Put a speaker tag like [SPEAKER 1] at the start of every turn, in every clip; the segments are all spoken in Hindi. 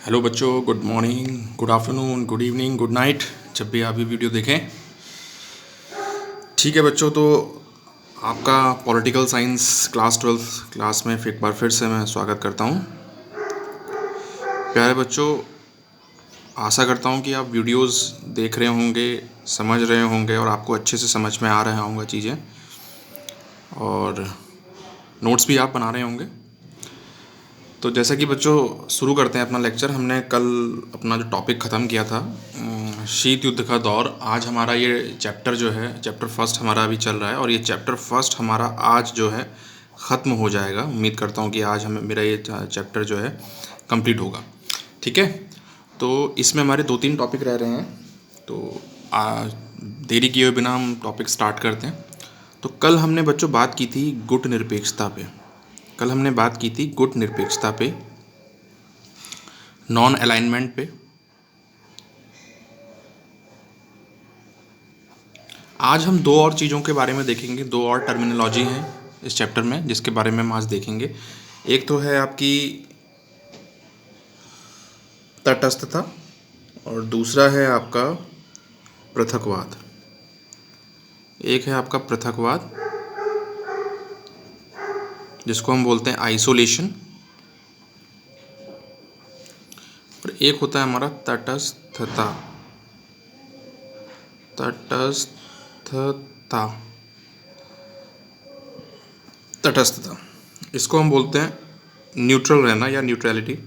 [SPEAKER 1] हेलो बच्चों, good morning, good afternoon, good evening, good night, जब भी आप ये वीडियो देखें। ठीक है बच्चों, तो आपका पॉलिटिकल साइंस क्लास 12 क्लास में एक बार फिर से मैं स्वागत करता हूँ। प्यारे बच्चों, आशा करता हूँ कि आप वीडियोस देख रहे होंगे, समझ रहे होंगे और आपको अच्छे से समझ में आ रहा होंगे चीज़ें, और नोट्स भी आप बना रहे होंगे। तो जैसा कि बच्चों शुरू करते हैं अपना लेक्चर। हमने कल अपना जो टॉपिक ख़त्म किया था शीत युद्ध का दौर। आज हमारा ये चैप्टर जो है, चैप्टर फर्स्ट हमारा अभी चल रहा है और ये चैप्टर फर्स्ट हमारा आज जो है ख़त्म हो जाएगा। उम्मीद करता हूँ कि आज हमें मेरा ये चैप्टर जो है कंप्लीट होगा। ठीक है, तो इसमें हमारे 2-3 टॉपिक रह रहे हैं, तो देरी किए हुए बिना हम टॉपिक स्टार्ट करते हैं। तो कल हमने बच्चों बात की थी गुट निरपेक्षता पे। कल हमने बात की थी गुट निरपेक्षता पे, नॉन अलाइनमेंट पे। आज हम दो और चीज़ों के बारे में देखेंगे, दो और टर्मिनोलॉजी हैं इस चैप्टर में जिसके बारे में हम आज देखेंगे। एक तो है आपकी तटस्थता और दूसरा है आपका पृथकवाद। एक है आपका पृथकवाद जिसको हम बोलते हैं आइसोलेशन, और एक होता है हमारा तटस्थता। तटस्थता इसको हम बोलते हैं न्यूट्रल रहना या न्यूट्रलिटी।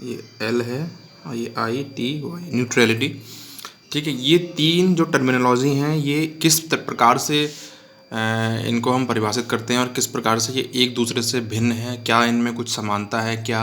[SPEAKER 1] ये एल है और ये ITY, न्यूट्रलिटी। ठीक है, ये तीन जो टर्मिनोलॉजी हैं ये किस प्रकार से इनको हम परिभाषित करते हैं और किस प्रकार से ये एक दूसरे से भिन्न है, क्या इनमें कुछ समानता है, क्या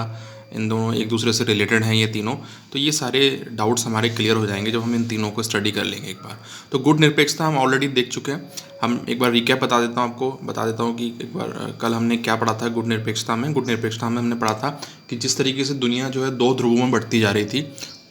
[SPEAKER 1] इन दोनों एक दूसरे से रिलेटेड हैं ये तीनों। तो ये सारे डाउट्स हमारे क्लियर हो जाएंगे जब हम इन तीनों को स्टडी कर लेंगे एक बार। तो गुट निरपेक्षता हम ऑलरेडी देख चुके हैं। हम एक बार रिकैप बता देता हूँ कि एक बार कल हमने क्या पढ़ा था गुट निरपेक्षता में। गुट निरपेक्षता में हमने पढ़ा था कि जिस तरीके से दुनिया जो है दो ध्रुवों में बढ़ती जा रही थी,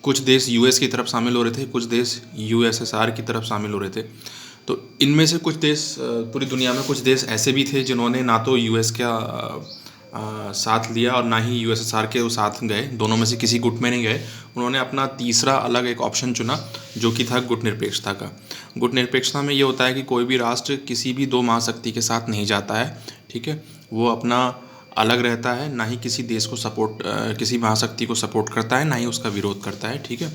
[SPEAKER 1] कुछ देश US की तरफ शामिल हो रहे थे, कुछ देश USSR की तरफ शामिल हो रहे थे। तो इनमें से कुछ देश, पूरी दुनिया में कुछ देश ऐसे भी थे जिन्होंने ना तो US का साथ लिया और ना ही USSR के वो साथ गए, दोनों में से किसी गुट में नहीं गए। उन्होंने अपना तीसरा अलग एक ऑप्शन चुना जो कि था गुट निरपेक्षता का। गुट निरपेक्षता में ये होता है कि कोई भी राष्ट्र किसी भी दो महाशक्ति के साथ नहीं जाता है। ठीक है, वो अपना अलग रहता है, ना ही किसी देश को सपोर्ट, किसी महाशक्ति को सपोर्ट करता है, ना ही उसका विरोध करता है। ठीक है,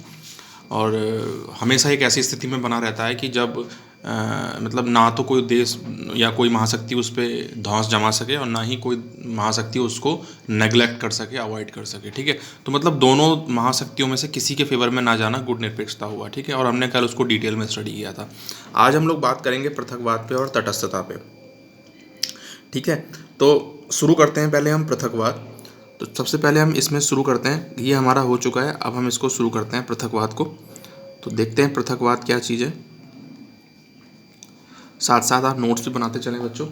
[SPEAKER 1] और हमेशा एक ऐसी स्थिति में बना रहता है कि जब मतलब ना तो कोई देश या कोई महाशक्ति उस पर धौंस जमा सके और ना ही कोई महाशक्ति उसको नेग्लेक्ट कर सके, अवॉइड कर सके। ठीक है, तो मतलब दोनों महाशक्तियों में से किसी के फेवर में ना जाना गुट निरपेक्षता हुआ। ठीक है, और हमने कल उसको डिटेल में स्टडी किया था। आज हम लोग बात करेंगे पृथकवाद पे और तटस्थता पे। ठीक है, तो शुरू करते हैं पहले हम पृथकवाद। तो सबसे पहले हम इसमें शुरू करते हैं, ये हमारा हो चुका है, अब हम इसको शुरू करते हैं पृथकवाद को। तो देखते हैं पृथकवाद क्या चीज़ है, साथ साथ आप नोट्स भी बनाते चलें बच्चों।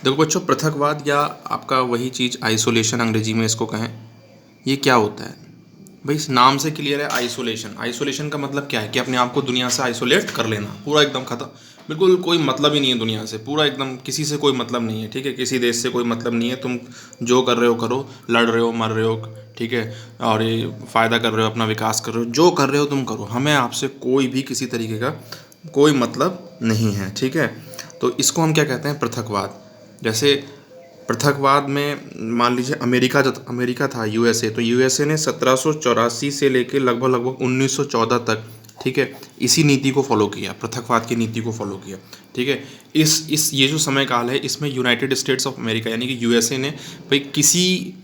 [SPEAKER 1] देखो बच्चों, पृथकवाद या आपका वही चीज़ आइसोलेशन अंग्रेजी में इसको कहें, ये क्या होता है भाई? इस नाम से क्लियर है, आइसोलेशन। आइसोलेशन का मतलब क्या है कि अपने आप को दुनिया से आइसोलेट कर लेना, पूरा एकदम खत्म, बिल्कुल कोई मतलब ही नहीं है दुनिया से, पूरा एकदम किसी से कोई मतलब नहीं है। ठीक है, किसी देश से कोई मतलब नहीं है, तुम जो कर रहे हो करो, लड़ रहे हो, मर रहे हो, ठीक है, और ये फ़ायदा कर रहे हो, अपना विकास कर रहे हो, जो कर रहे हो तुम करो, हमें आपसे कोई भी किसी तरीके का कोई मतलब नहीं है। ठीक है, तो इसको हम क्या कहते हैं? पृथकवाद। जैसे पृथकवाद में मान लीजिए अमेरिका था, USA, तो USA ने 1784 से लेकर लगभग 1914 तक, ठीक है, इसी नीति को फॉलो किया, पृथकवाद की नीति को फॉलो किया। ठीक है, इस ये जो समय काल है इसमें यूनाइटेड स्टेट्स ऑफ अमेरिका यानी कि USA ने भाई किसी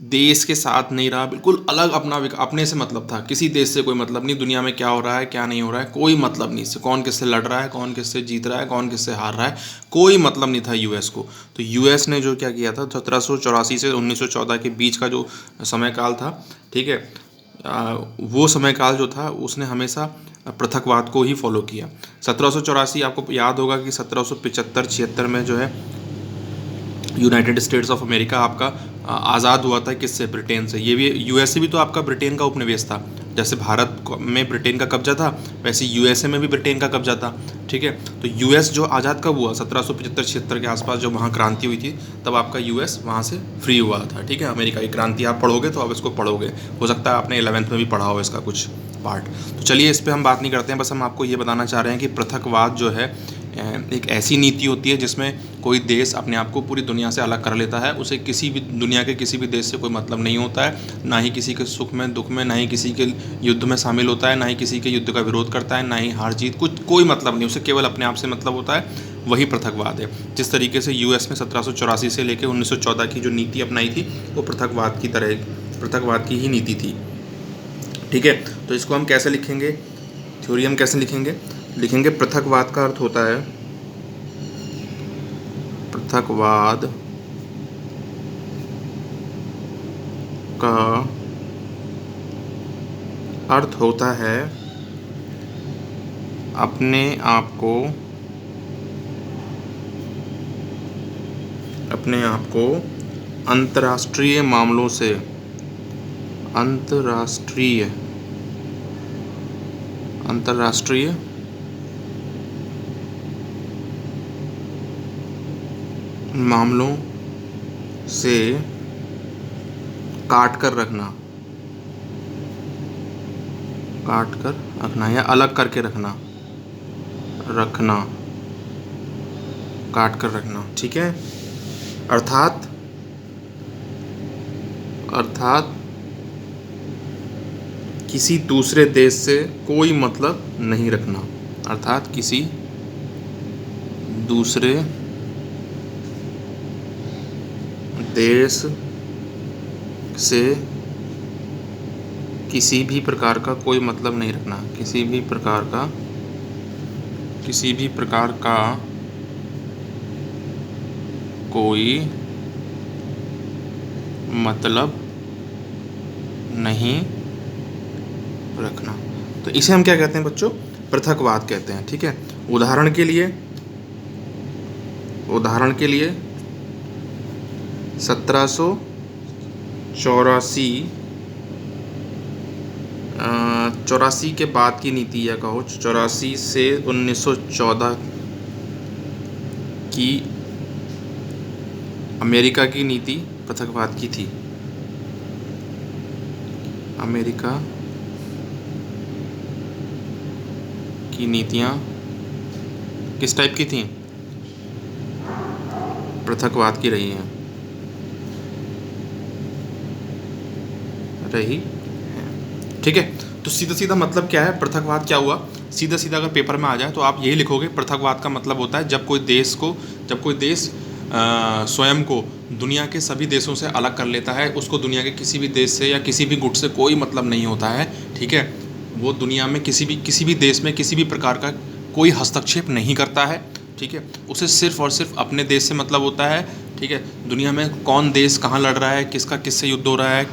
[SPEAKER 1] देश के साथ नहीं रहा, बिल्कुल अलग अपने से मतलब था, किसी देश से कोई मतलब नहीं, दुनिया में क्या हो रहा है क्या नहीं हो रहा है कोई मतलब नहीं, इससे कौन किससे लड़ रहा है, कौन किससे जीत रहा है, कौन किससे हार रहा है, कोई मतलब नहीं था US को। तो US ने जो क्या किया था, 1784 से 1914 के बीच का जो समय काल था, ठीक है, वो समय काल जो था उसने हमेशा पृथकवाद को ही फॉलो किया। 1784 आपको याद होगा कि 1775-76 में जो है यूनाइटेड स्टेट्स ऑफ अमेरिका आपका आज़ाद हुआ था किससे? ब्रिटेन से। ये भी यूएसए भी तो आपका ब्रिटेन का उपनिवेश था। जैसे भारत में ब्रिटेन का कब्जा था, वैसे यूएसए में भी ब्रिटेन का कब्जा था। ठीक है, तो यूएस जो आज़ाद कब हुआ? 1775-76 के आसपास जब वहाँ क्रांति हुई थी, तब आपका यूएस वहाँ से फ्री हुआ था। ठीक है, अमेरिका की क्रांति आप पढ़ोगे तो आप इसको पढ़ोगे, हो सकता है आपने 11th में भी पढ़ा हो इसका कुछ पार्ट। तो चलिए इस पर हम बात नहीं करते हैं, बस हम आपको ये बताना चाह रहे हैं कि पृथकवाद जो है एक ऐसी नीति होती है जिसमें कोई देश अपने आप को पूरी दुनिया से अलग कर लेता है। उसे किसी भी दुनिया के किसी भी देश से कोई मतलब नहीं होता है, ना ही किसी के सुख में दुख में, ना ही किसी के युद्ध में शामिल होता है, ना ही किसी के युद्ध का विरोध करता है, ना ही हार जीत, कुछ कोई मतलब नहीं, उसे केवल अपने आप से मतलब होता है। वही पृथकवाद है। जिस तरीके से यूएस में 1784 से लेकर 1914 की जो नीति अपनाई थी वो पृथकवाद की ही नीति थी। ठीक है, तो इसको हम कैसे लिखेंगे? थ्योरी हम कैसे लिखेंगे पृथकवाद का अर्थ होता है, पृथकवाद का अर्थ होता है अपने आप को अंतर्राष्ट्रीय मामलों से अंतर्राष्ट्रीय मामलों से काट कर रखना या अलग करके रखना काट कर रखना। ठीक है, अर्थात किसी दूसरे देश से कोई मतलब नहीं रखना, किसी दूसरे देश से किसी भी प्रकार का कोई मतलब नहीं रखना, किसी भी प्रकार का कोई मतलब नहीं रखना। तो इसे हम क्या कहते हैं बच्चों? पृथकवाद कहते हैं। ठीक है, उदाहरण के लिए 1784 के बाद की नीति, या कहो 84 से 1914 की अमेरिका की नीति पृथकवाद की थी। अमेरिका की नीतियाँ किस टाइप की थी? पृथकवाद की रही हैं। ठीक है, तो सीधा मतलब क्या है? पृथकवाद क्या हुआ? सीधा अगर पेपर में आ जाए तो आप यही लिखोगे, पृथकवाद का मतलब होता है जब कोई देश स्वयं को दुनिया के सभी देशों से अलग कर लेता है, उसको दुनिया के किसी भी देश से या किसी भी गुट से कोई मतलब नहीं होता है। ठीक है, वो दुनिया में किसी भी देश में किसी भी प्रकार का कोई हस्तक्षेप नहीं करता है। ठीक है, उसे सिर्फ और सिर्फ अपने देश से मतलब होता है। ठीक है, दुनिया में कौन देश कहाँ लड़ रहा है, किसका किससे युद्ध हो रहा है,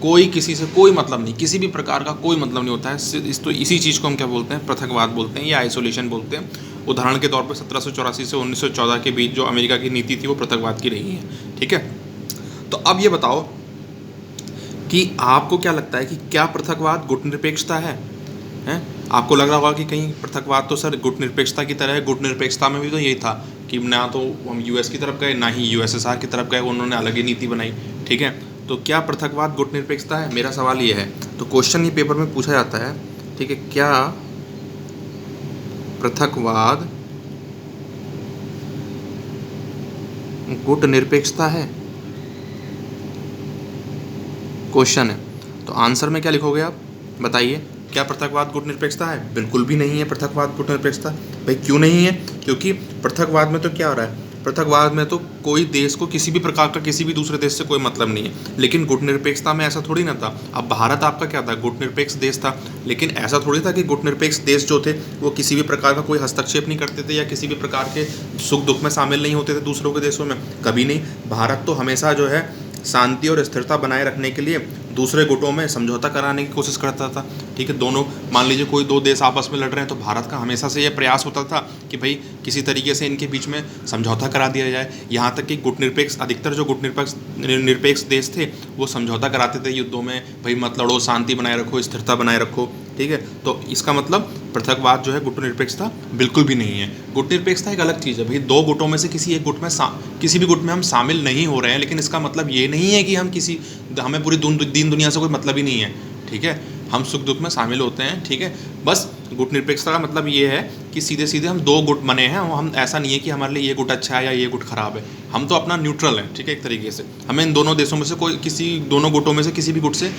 [SPEAKER 1] कोई किसी से कोई मतलब नहीं, किसी भी प्रकार का कोई मतलब नहीं होता है। तो इसी चीज़ को हम क्या बोलते हैं? पृथकवाद बोलते हैं या आइसोलेशन बोलते हैं। उदाहरण के तौर पर 1784 से 1914 के बीच जो अमेरिका की नीति थी वो पृथकवाद की रही है। ठीक है, तो अब ये बताओ कि आपको क्या लगता है कि क्या पृथकवाद गुटनिरपेक्षता है? आपको लग रहा होगा कि कहीं पृथकवाद तो सर गुटनिरपेक्षता की तरह है। गुटनिरपेक्षता में भी तो यही था कि ना तो हम यूएस की तरफ गए, ना ही यूएसएसआर की तरफ गए, उन्होंने अलग ही नीति बनाई। ठीक है, तो क्या पृथकवाद गुटनिरपेक्षता है? मेरा सवाल ये है। तो क्वेश्चन ये पेपर में पूछा जाता है। ठीक है, क्या पृथकवाद गुटनिरपेक्षता है? क्वेश्चन है, तो आंसर में क्या लिखोगे आप? बताइए, क्या पृथकवाद गुटनिरपेक्षता है? बिल्कुल भी नहीं है पृथकवाद गुटनिरपेक्षता। भाई क्यों नहीं है? क्योंकि पृथकवाद में तो क्या हो रहा है? पृथकवाद में तो कोई देश को किसी भी प्रकार का किसी भी दूसरे देश से कोई मतलब नहीं है, लेकिन गुटनिरपेक्षता में ऐसा थोड़ी ना था। अब भारत आपका क्या था? गुटनिरपेक्ष देश था, लेकिन ऐसा थोड़ी था कि गुटनिरपेक्ष देश जो थे वो किसी भी प्रकार का कोई हस्तक्षेप नहीं करते थे या किसी भी प्रकार के सुख दुख में शामिल नहीं होते थे दूसरों के देशों में, कभी नहीं। भारत तो हमेशा जो है शांति और स्थिरता बनाए रखने के लिए दूसरे गुटों में समझौता कराने की कोशिश करता था। ठीक है, दोनों मान लीजिए कोई दो देश आपस में लड़ रहे हैं तो भारत का हमेशा से यह प्रयास होता था कि भाई किसी तरीके से इनके बीच में समझौता करा दिया जाए। यहाँ तक कि गुटनिरपेक्ष अधिकतर जो गुटनिरपेक्ष देश थे वो समझौता कराते थे युद्धों में, भाई मत लड़ो, शांति बनाए रखो, स्थिरता बनाए रखो। ठीक है, तो इसका मतलब पृथकवाद जो है गुटनिरपेक्षता बिल्कुल भी नहीं है। गुटनिरपेक्षता एक अलग चीज़ है भाई, दो गुटों में से किसी एक गुट में किसी भी गुट में हम शामिल नहीं हो रहे हैं, लेकिन इसका मतलब ये नहीं है कि हमें पूरी दीन दुनिया से कोई मतलब ही नहीं है। ठीक है, हम सुख दुख में शामिल होते हैं। ठीक है, बस गुटनिरपेक्षता का मतलब ये है कि सीधे सीधे हम दो गुट बने हैं, हम ऐसा नहीं है कि हमारे लिए ये गुट अच्छा है या ये गुट खराब है, हम तो अपना न्यूट्रल है। ठीक है, एक तरीके से हमें इन दोनों देशों में से दोनों गुटों में से किसी भी गुट से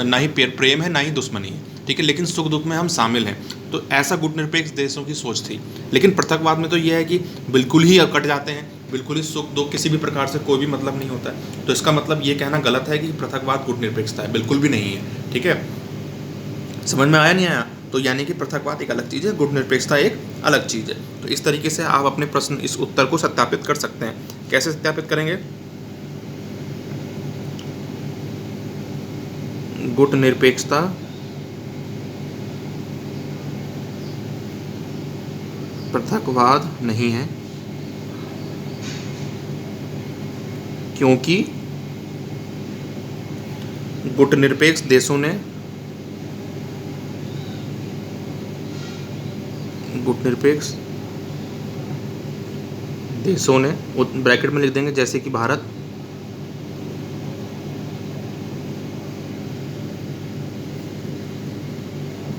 [SPEAKER 1] ना ही प्रेम है ना ही दुश्मनी है। ठीक है, लेकिन सुख दुख में हम शामिल हैं। तो ऐसा गुटनिरपेक्ष देशों की सोच थी। लेकिन पृथकवाद में तो यह है कि बिल्कुल ही कट जाते हैं, बिल्कुल ही सुख दुख किसी भी प्रकार से कोई भी मतलब नहीं होता है। तो इसका मतलब ये कहना गलत है कि पृथकवाद गुटनिरपेक्षता है, बिल्कुल भी नहीं है। ठीक है, समझ में आया नहीं आया? तो यानी कि पृथकवाद एक अलग चीज़ है, गुटनिरपेक्षता एक अलग चीज़ है। तो इस तरीके से आप अपने प्रश्न इस उत्तर को सत्यापित कर सकते हैं। कैसे सत्यापित करेंगे? गुटनिरपेक्षता पृथकवाद नहीं है, क्योंकि गुटनिरपेक्ष देशों ने ब्रैकेट में लिख देंगे जैसे कि भारत,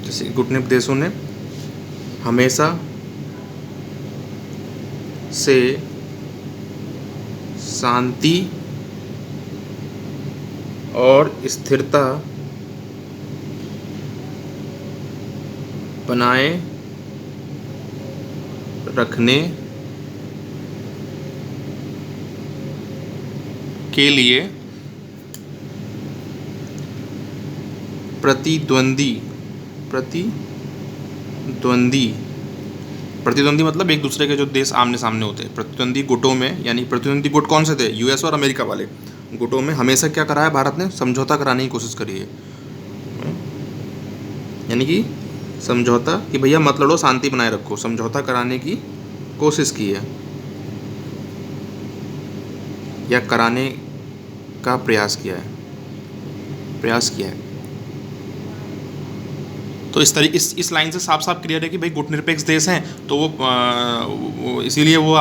[SPEAKER 1] जैसे गुटनिरपेक्ष देशों ने हमेशा से शांति और स्थिरता बनाए रखने के लिए प्रतिद्वंदी मतलब एक दूसरे के जो देश आमने सामने होते हैं, प्रतिद्वंदी गुटों में, यानी प्रतिद्वंदी गुट कौन से थे? यूएस और अमेरिका वाले गुटों में हमेशा क्या करा है भारत ने? समझौता कराने की कोशिश करी है। यानी कि समझौता कि भैया मत लड़ो, शांति बनाए रखो, समझौता कराने की कोशिश की है या कराने का प्रयास किया है। तो इस लाइन से साफ साफ क्लियर है कि भाई गुटनिरपेक्ष देश हैं, तो वो इसीलिए वो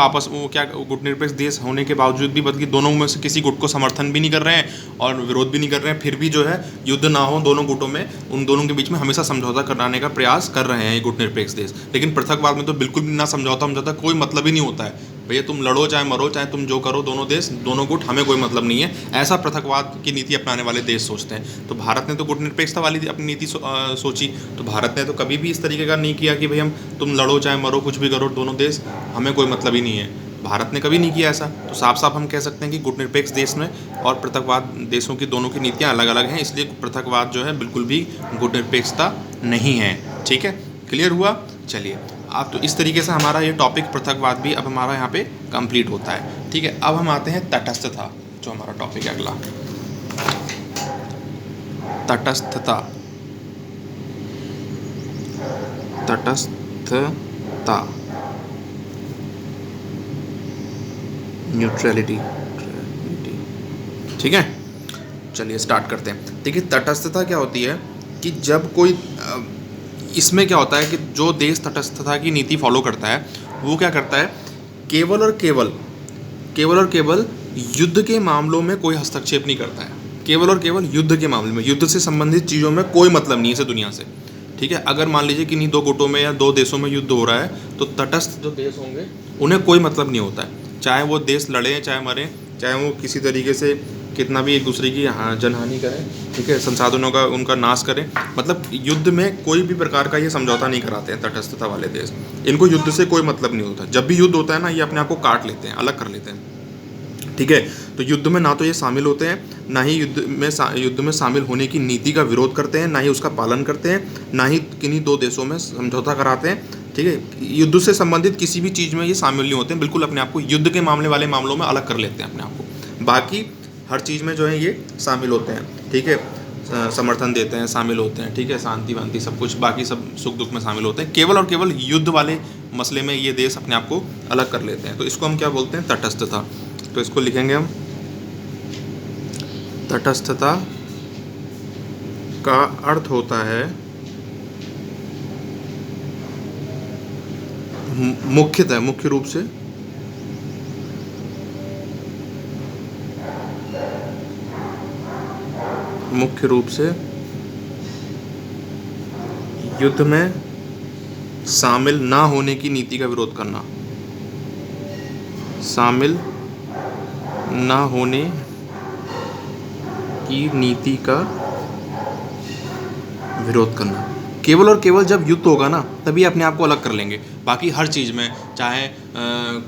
[SPEAKER 1] गुटनिरपेक्ष देश होने के बावजूद भी बल्कि दोनों में से किसी गुट को समर्थन भी नहीं कर रहे हैं और विरोध भी नहीं कर रहे हैं, फिर भी जो है युद्ध ना हो दोनों गुटों में, उन दोनों के बीच में हमेशा समझौता कराने का प्रयास कर रहे हैं ये गुटनिरपेक्ष देश। लेकिन पृथकवाद में तो बिल्कुल भी ना समझौता कोई मतलब ही नहीं होता है। भैया तुम लड़ो चाहे मरो, चाहे तुम जो करो, दोनों देश दोनों गुट, हमें कोई मतलब नहीं है, ऐसा पृथकवाद की नीति अपनाने वाले देश सोचते हैं। तो भारत ने तो गुटनिरपेक्षता वाली अपनी नीति सोची, तो भारत ने तो कभी भी इस तरीके का नहीं किया कि भाई तुम लड़ो चाहे मरो, कुछ भी करो, दोनों देश, हमें कोई मतलब ही नहीं है। भारत ने कभी नहीं किया ऐसा। तो साफ साफ हम कह सकते हैं कि गुटनिरपेक्ष देश में और पृथकवाद देशों की दोनों की नीतियाँ अलग अलग हैं, इसलिए पृथकवाद जो है बिल्कुल भी गुटनिरपेक्षता नहीं है। ठीक है, क्लियर हुआ? चलिए, आप तो इस तरीके से हमारा ये टॉपिक पृथकवाद भी अब हमारा यहाँ पे कंप्लीट होता है। ठीक है, अब हम आते हैं तटस्थता, जो हमारा टॉपिक है अगला, तटस्थता। न्यूट्रलिटी। ठीक है, चलिए स्टार्ट करते हैं। देखिए, तटस्थता क्या होती है कि जब कोई इसमें क्या होता है कि जो देश तटस्थता की नीति फॉलो करता है वो क्या करता है, केवल और केवल युद्ध के मामलों में कोई हस्तक्षेप नहीं करता है। केवल और केवल युद्ध के मामले में, युद्ध से संबंधित चीज़ों में कोई मतलब नहीं है इसे दुनिया से। ठीक है, अगर मान लीजिए कि दो गुटों में या दो देशों में युद्ध हो रहा है तो तटस्थ जो देश होंगे उन्हें कोई मतलब नहीं होता है, चाहे वो देश लड़े चाहे मरें, चाहे वो किसी तरीके से कितना भी एक दूसरे की जनहानि करें। ठीक है, संसाधनों का उनका नाश करें, मतलब युद्ध में कोई भी प्रकार का ये समझौता नहीं कराते हैं तटस्थता वाले देश। इनको युद्ध से कोई मतलब नहीं होता। जब भी युद्ध होता है ना, ये अपने आप को काट लेते हैं, अलग कर लेते हैं। ठीक है, तो युद्ध में ना तो ये शामिल होते हैं, ना ही युद्ध में शामिल होने की नीति का विरोध करते हैं, ना ही उसका पालन करते हैं, ना ही किन्हीं दो देशों में समझौता कराते हैं। ठीक है, युद्ध से संबंधित किसी भी चीज़ में ये शामिल नहीं होते हैं, बिल्कुल अपने आप को युद्ध के मामले वाले मामलों में अलग कर लेते हैं अपने आप को। बाकी हर चीज़ में जो है ये शामिल होते हैं, ठीक है, समर्थन देते हैं, शामिल होते हैं, ठीक है, शांति वांति सब कुछ, बाकी सब सुख दुख में शामिल होते हैं। केवल और केवल युद्ध वाले मसले में ये देश अपने आप को अलग कर लेते हैं। तो इसको हम क्या बोलते हैं? तटस्थता। तो इसको लिखेंगे हम, तटस्थता का अर्थ होता है मुख्यतः, मुख्य रूप से युद्ध में शामिल ना होने की नीति का विरोध करना, शामिल ना होने की नीति का विरोध करना। केवल और केवल जब युद्ध होगा ना तभी अपने आप को अलग कर लेंगे। बाकी हर चीज़ में, चाहे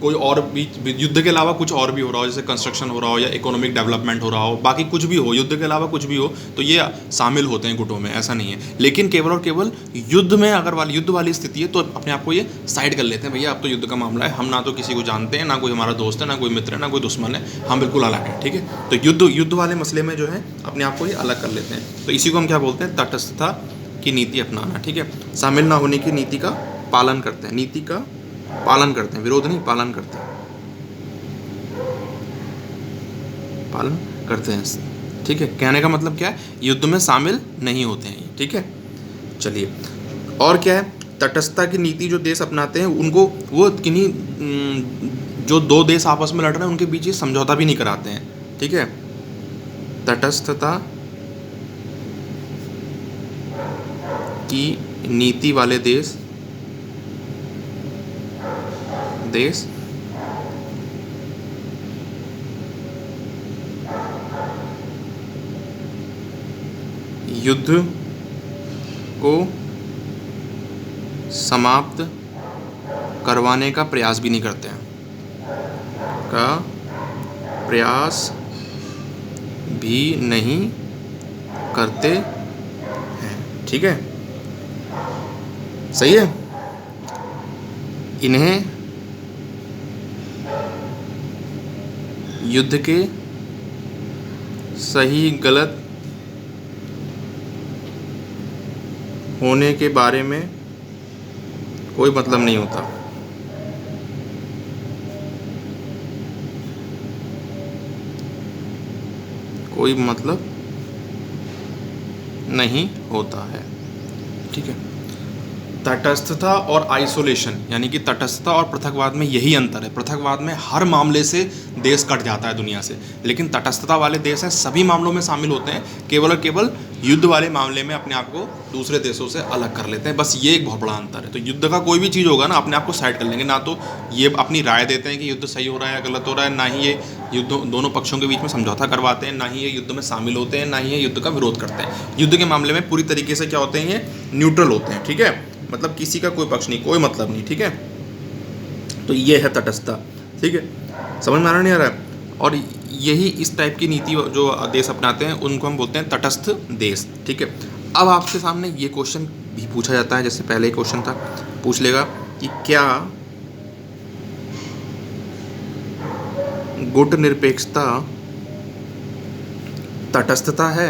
[SPEAKER 1] कोई और भी युद्ध के अलावा कुछ और भी हो रहा हो, जैसे कंस्ट्रक्शन हो रहा हो या इकोनॉमिक डेवलपमेंट हो रहा हो, बाकी कुछ भी हो, युद्ध के अलावा कुछ भी हो, तो ये शामिल होते हैं गुटों में, ऐसा नहीं है। लेकिन केवल और केवल युद्ध में अगर युद्ध वाली स्थिति है तो अपने आप को ये साइड कर लेते हैं, भैया अब तो युद्ध का मामला है, हम ना तो किसी को जानते हैं, ना कोई हमारा दोस्त है, ना कोई मित्र है, ना कोई दुश्मन है, हम बिल्कुल अलग हैं, ठीक है। तो युद्ध वाले मसले में जो है अपने आप को ये अलग कर लेते हैं। तो इसी को हम क्या बोलते हैं? तटस्थता की नीति अपनाना, ठीक है। शामिल ना होने की नीति का पालन करते हैं, नीति का पालन करते हैं, विरोध नहीं, पालन करते हैं, पालन करते हैं, ठीक है। कहने का मतलब क्या है? युद्ध में शामिल नहीं होते हैं, ठीक है। चलिए, और क्या है? तटस्थता की नीति जो देश अपनाते हैं उनको वो किन्हीं जो दो देश आपस में लड़ रहे हैं उनके बीच ये समझौता भी नहीं कराते हैं, ठीक है। तटस्थता की नीति वाले देश युद्ध को समाप्त करवाने का प्रयास भी नहीं करते हैं, ठीक है। सही है। इन्हें युद्ध के सही गलत होने के बारे में कोई मतलब नहीं होता, कोई मतलब नहीं होता है, ठीक है। तटस्थता और आइसोलेशन, यानी कि तटस्थता और पृथकवाद में यही अंतर है। पृथकवाद में हर मामले से देश कट जाता है दुनिया से, लेकिन तटस्थता वाले देश हैं सभी मामलों में शामिल होते हैं, केवल और केवल युद्ध वाले मामले में अपने आप को दूसरे देशों से अलग कर लेते हैं। बस ये एक बहुत बड़ा अंतर है। तो युद्ध का कोई भी चीज़ होगा ना, अपने आप को साइड कर लेंगे, ना तो ये अपनी राय देते हैं कि युद्ध सही हो रहा है या गलत हो रहा है, ना ही ये युद्ध दोनों पक्षों के बीच में समझौता करवाते हैं, ना ही ये युद्ध में शामिल होते हैं, ना ही ये युद्ध का विरोध करते हैं। युद्ध के मामले में पूरी तरीके से क्या होते हैं? ये न्यूट्रल होते हैं, ठीक है। मतलब किसी का कोई पक्ष नहीं, कोई मतलब नहीं, ठीक है। तो ये है तटस्थता, ठीक है। समझ में आ रहा नहीं आ रहा है? और यही इस टाइप की नीति जो देश अपनाते हैं उनको हम बोलते हैं तटस्थ देश, ठीक है। अब आपके सामने ये क्वेश्चन भी पूछा जाता है, जैसे पहले ही क्वेश्चन था, पूछ लेगा कि क्या गुट निरपेक्षता तटस्थता है?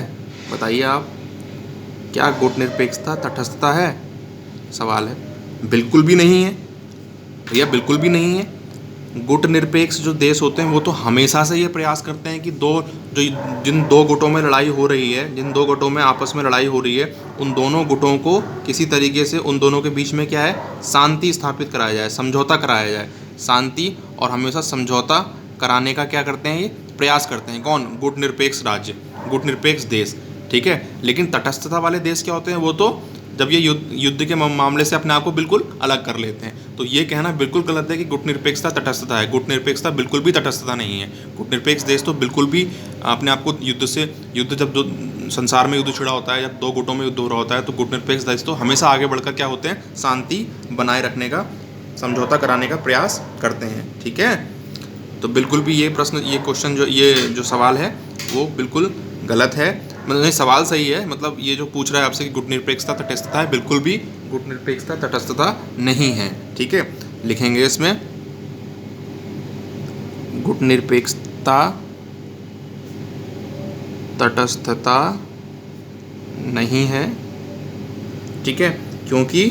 [SPEAKER 1] बताइए आप, क्या गुट निरपेक्षता तटस्थता है? सवाल है। बिल्कुल भी नहीं है भैया, बिल्कुल भी नहीं है। गुट निरपेक्ष जो देश होते हैं वो तो हमेशा से ये प्रयास करते हैं कि जिन दो गुटों में लड़ाई हो रही है, जिन दो गुटों में आपस में लड़ाई हो रही है, उन दोनों गुटों को किसी तरीके से उन दोनों के बीच में क्या है? शांति स्थापित कराया जाए, समझौता कराया जाए। शांति और हमेशा समझौता कराने का क्या करते हैं? ये प्रयास करते हैं। कौन? गुट निरपेक्ष राज्य, गुट निरपेक्ष देश, ठीक है। लेकिन तटस्थता वाले देश क्या होते हैं? वो तो जब ये युद्ध के मामले से अपने आप को बिल्कुल अलग कर लेते हैं। तो ये कहना बिल्कुल गलत है कि गुट निरपेक्षता तटस्थता है। गुट निरपेक्षता बिल्कुल भी तटस्थता नहीं है। गुट निरपेक्ष देश तो बिल्कुल भी अपने आप को युद्ध जब दो संसार में युद्ध छिड़ा होता है, जब दो गुटों में युद्ध हो रहा होता है, तो गुट निरपेक्ष देश तो हमेशा आगे बढ़कर क्या होते हैं? शांति बनाए रखने का, समझौता कराने का प्रयास करते हैं, ठीक है। तो बिल्कुल भी ये क्वेश्चन ये जो सवाल है वो बिल्कुल गलत है। मतलब सवाल सही है, मतलब ये जो पूछ रहा है आपसे कि गुट निरपेक्षता तटस्थता है, बिल्कुल भी गुट निरपेक्षता तटस्थता नहीं है, ठीक है। लिखेंगे इसमें गुट निरपेक्षता तटस्थता नहीं है, ठीक है, क्योंकि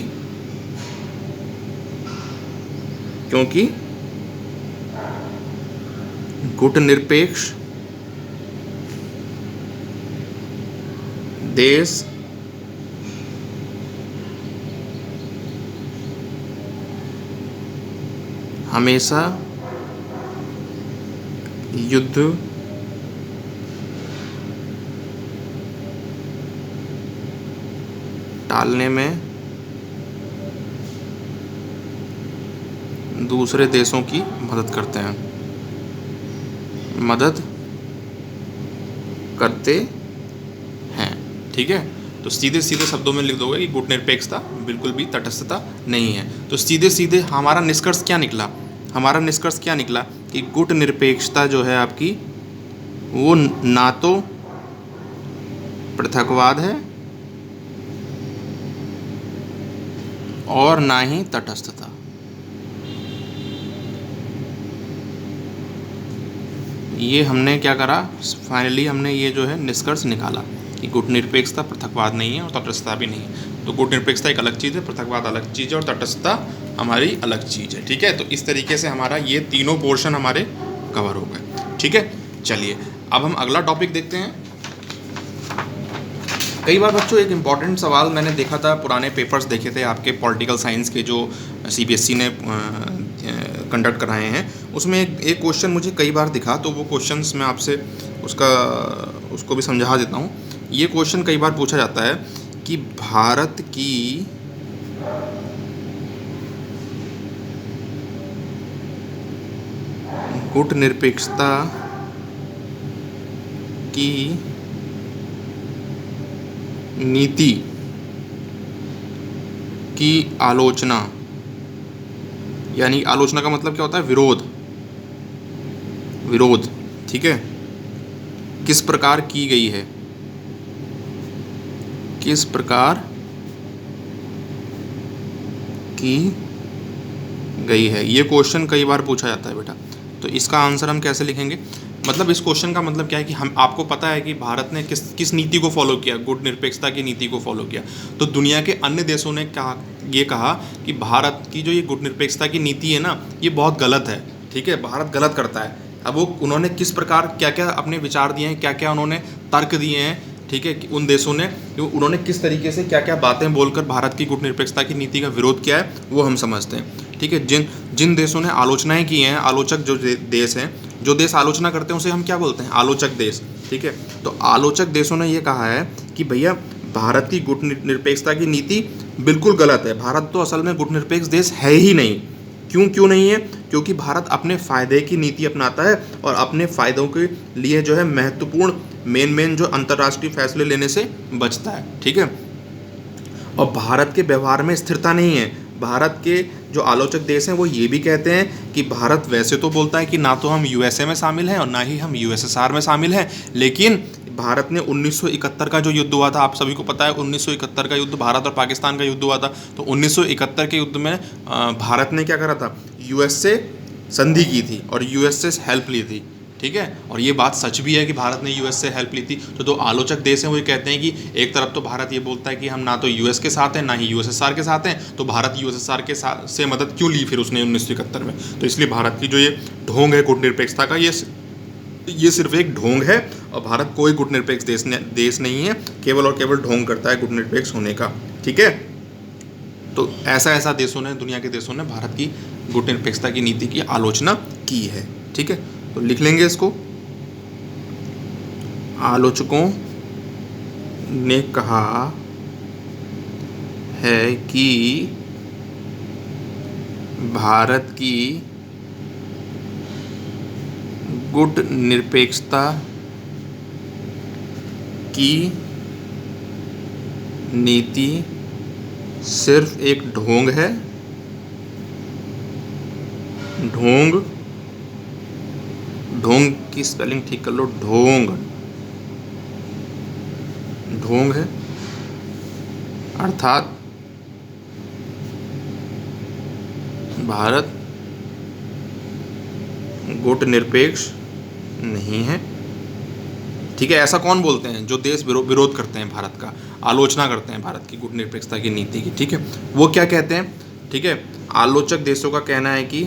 [SPEAKER 1] गुटनिरपेक्ष देश हमेशा युद्ध टालने में दूसरे देशों की मदद करते हैं, ठीक है। तो सीधे सीधे शब्दों में लिख दोगे कि गुटनिरपेक्षता बिल्कुल भी तटस्थता नहीं है। तो सीधे सीधे हमारा निष्कर्ष क्या निकला कि गुटनिरपेक्षता जो है आपकी, वो ना तो पृथकवाद है और ना ही तटस्थता। ये हमने क्या करा, फाइनली हमने ये जो है निष्कर्ष निकाला कि गुटनिरपेक्षता पृथकवाद नहीं है और तटस्थता भी नहीं है। तो गुटनिरपेक्षता एक अलग चीज़ है, पृथकवाद अलग चीज़ है और तटस्थता हमारी अलग चीज़ है, ठीक है। तो इस तरीके से हमारा ये तीनों पोर्शन हमारे कवर हो गए, ठीक है। चलिए अब हम अगला टॉपिक देखते हैं। कई बार बच्चों एक इम्पॉर्टेंट सवाल मैंने देखा था, पुराने पेपर्स देखे थे आपके पॉलिटिकल साइंस के जो CBSE ने कंडक्ट कराए हैं, उसमें एक क्वेश्चन मुझे कई बार दिखा, तो वो क्वेश्चंस मैं आपसे उसको भी समझा देता हूँ। ये क्वेश्चन कई बार पूछा जाता है कि भारत की गुटनिरपेक्षता की नीति की आलोचना, यानी आलोचना का मतलब क्या होता है, विरोध, ठीक है, किस प्रकार की गई है, किस प्रकार की गई है। ये क्वेश्चन कई बार पूछा जाता है बेटा। तो इसका आंसर हम कैसे लिखेंगे, मतलब इस क्वेश्चन का मतलब क्या है कि हम आपको पता है कि भारत ने किस नीति को फॉलो किया, गुटनिरपेक्षता की नीति को फॉलो किया। तो दुनिया के अन्य देशों ने कहा कि भारत की जो ये गुटनिरपेक्षता की नीति है ना, ये बहुत गलत है, ठीक है, भारत गलत करता है। अब उन्होंने किस प्रकार क्या क्या अपने विचार दिए हैं, क्या क्या उन्होंने तर्क दिए हैं, ठीक है, कि उन देशों ने उन्होंने किस तरीके से क्या क्या बातें बोलकर भारत की गुटनिरपेक्षता की नीति का विरोध किया है, वो हम समझते हैं, ठीक है। जिन देशों ने आलोचनाएं की हैं, आलोचक जो देश हैं, जो देश आलोचना करते हैं उसे हम क्या बोलते हैं, आलोचक देश, ठीक है। तो आलोचक देशों ने ये कहा है कि भैया भारत की गुटनिरपेक्षता की नीति बिल्कुल गलत है, भारत तो असल में गुटनिरपेक्ष देश है ही नहीं। क्यों नहीं है, क्योंकि भारत अपने फ़ायदे की नीति अपनाता है और अपने फ़ायदों के लिए जो है महत्वपूर्ण मेन जो अंतर्राष्ट्रीय फैसले लेने से बचता है, ठीक है। और भारत के व्यवहार में स्थिरता नहीं है। भारत के जो आलोचक देश हैं वो ये भी कहते हैं कि भारत वैसे तो बोलता है कि ना तो हम USA में शामिल हैं और ना ही हम USSR में शामिल हैं, लेकिन भारत ने 1971 का जो युद्ध हुआ था, आप सभी को पता है 1971 का युद्ध भारत और पाकिस्तान का युद्ध हुआ था। तो 1971 के युद्ध में भारत ने क्या करा था, US से संधि की थी और US से हेल्प ली थी, ठीक है। और ये बात सच भी है कि भारत ने US से हेल्प ली थी। तो जो आलोचक देश हैं वो ये कहते हैं कि एक तरफ तो भारत ये बोलता है कि हम ना तो US के साथ हैं ना ही USSR के साथ हैं, तो भारत USSR के साथ से मदद क्यों ली फिर उसने 1971 में। तो इसलिए भारत की जो ये ढोंग है गुटनिरपेक्षता का, ये सिर्फ एक ढोंग है और भारत कोई गुटनिरपेक्ष देश नहीं है, केवल और केवल ढोंग करता है गुटनिरपेक्ष होने का, ठीक है। तो ऐसा देशों ने, दुनिया के देशों ने भारत की गुटनिरपेक्षता की नीति की आलोचना की है, ठीक है। तो लिख लेंगे इसको, आलोचकों ने कहा है कि भारत की गुटनिरपेक्षता की नीति सिर्फ एक ढोंग है, ढोंग की स्पेलिंग ठीक कर लो, ढोंग है, अर्थात भारत गुटनिरपेक्ष नहीं है, ठीक है, ऐसा कौन बोलते हैं? जो देश विरोध करते हैं भारत का, आलोचना करते हैं भारत की गुटनिरपेक्षता की नीति की, ठीक है, वो क्या कहते हैं? ठीक है, आलोचक देशों का कहना है कि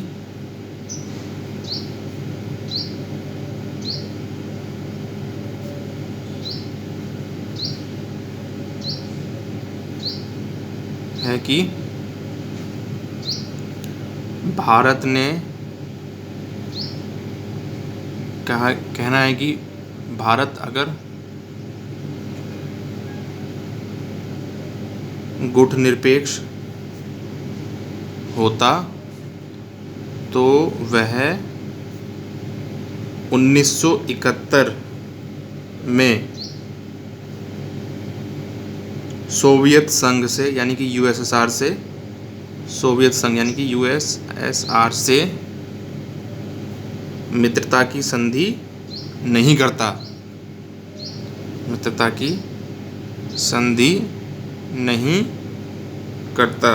[SPEAKER 1] भारत ने कहना है कि भारत अगर गुटनिरपेक्ष होता तो वह 1971 में सोवियत संघ से यानी कि यूएसएसआर से, सोवियत संघ यानी कि यूएसएसआर से मित्रता की संधि नहीं करता, मित्रता की संधि नहीं करता।